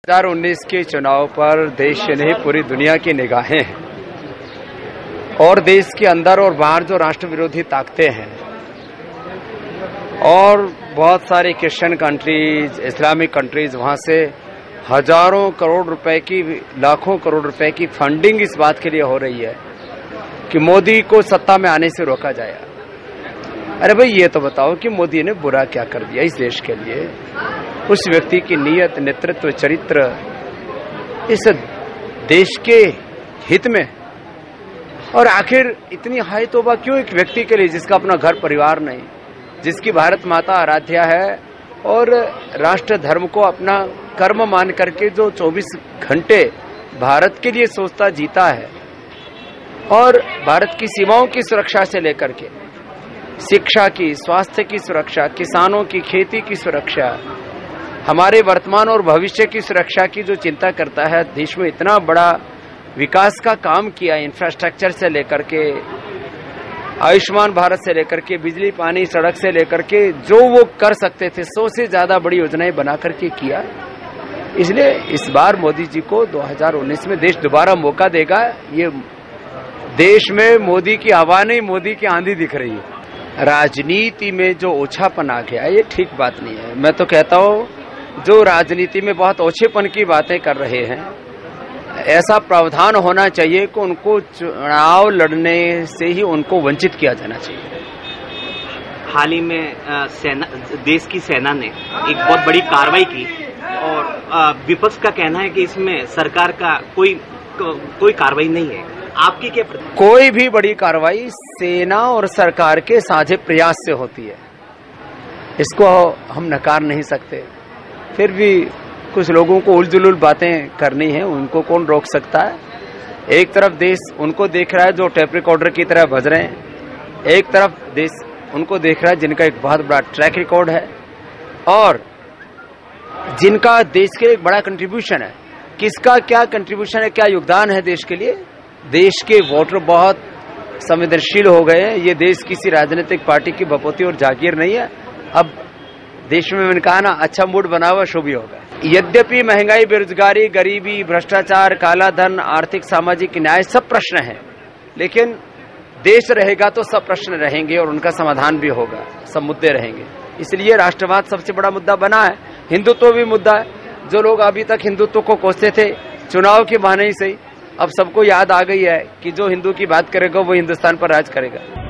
2019 के चुनाव पर देश नहीं पूरी दुनिया की निगाहें हैं और देश के अंदर और बाहर जो राष्ट्र विरोधी ताकतें हैं और बहुत सारी क्रिश्चियन कंट्रीज, इस्लामिक कंट्रीज, वहां से हजारों करोड़ रुपए की, लाखों करोड़ रुपए की फंडिंग इस बात के लिए हो रही है कि मोदी को सत्ता में आने से रोका जाए। अरे भाई, ये तो बताओ कि मोदी ने बुरा क्या कर दिया इस देश के लिए। उस व्यक्ति की नीयत, नेतृत्व, चरित्र इस देश के हित में, और आखिर इतनी हाई तौबा क्यों एक व्यक्ति के लिए जिसका अपना घर परिवार नहीं, जिसकी भारत माता आराध्या है और राष्ट्र धर्म को अपना कर्म मान करके जो 24 घंटे भारत के लिए सोचता जीता है और भारत की सीमाओं की सुरक्षा से लेकर के शिक्षा की, स्वास्थ्य की सुरक्षा, किसानों की, खेती की सुरक्षा, हमारे वर्तमान और भविष्य की सुरक्षा की जो चिंता करता है, देश में इतना बड़ा विकास का काम किया, इंफ्रास्ट्रक्चर से लेकर के, आयुष्मान भारत से लेकर के, बिजली, पानी, सड़क से लेकर के, जो वो कर सकते थे 100 से ज्यादा बड़ी योजनाएं बना करके किया। इसलिए इस बार मोदी जी को 2019 में देश दोबारा मौका देगा। ये देश में मोदी की हवा नहीं, मोदी की आंधी दिख रही है। राजनीति में जो ओछापन आ गया, ये ठीक बात नहीं है। मैं तो कहता हूँ जो राजनीति में बहुत ओछेपन की बातें कर रहे हैं, ऐसा प्रावधान होना चाहिए कि उनको चुनाव लड़ने से ही उनको वंचित किया जाना चाहिए। हाल ही में देश की सेना ने एक बहुत बड़ी कार्रवाई की और विपक्ष का कहना है कि इसमें सरकार का कोई कार्रवाई नहीं है। आपकी क्या प्रतिक्रिया? कोई भी बड़ी कार्रवाई सेना और सरकार के साझे प्रयास से होती है, इसको हम नकार नहीं सकते। फिर भी कुछ लोगों को उलझुल बातें करनी है, उनको कौन रोक सकता है। एक तरफ देश उनको देख रहा है जो टेप रिकॉर्डर की तरह बज रहे हैं, एक तरफ देश उनको देख रहा है जिनका एक बहुत बड़ा ट्रैक रिकॉर्ड है और जिनका देश के एक बड़ा कंट्रीब्यूशन है। किसका क्या कंट्रीब्यूशन है, क्या योगदान है देश के लिए। देश के वोटर बहुत संवेदनशील हो गए हैं। ये देश किसी राजनीतिक पार्टी की बपोती और जागीर नहीं है। अब देश में मैंने कहा ना, अच्छा मूड बना हुआ शुभ ही होगा। यद्यपि महंगाई, बेरोजगारी, गरीबी, भ्रष्टाचार, काला धन, आर्थिक सामाजिक न्याय सब प्रश्न हैं, लेकिन देश रहेगा तो सब प्रश्न रहेंगे और उनका समाधान भी होगा, सब मुद्दे रहेंगे। इसलिए राष्ट्रवाद सबसे बड़ा मुद्दा बना है, हिंदुत्व भी मुद्दा है। जो लोग अभी तक हिंदुत्व को कोसते थे चुनाव के बहाने ही सही, अब सबको याद आ गई है कि जो हिंदू की बात करेगा वो हिंदुस्तान पर राज करेगा।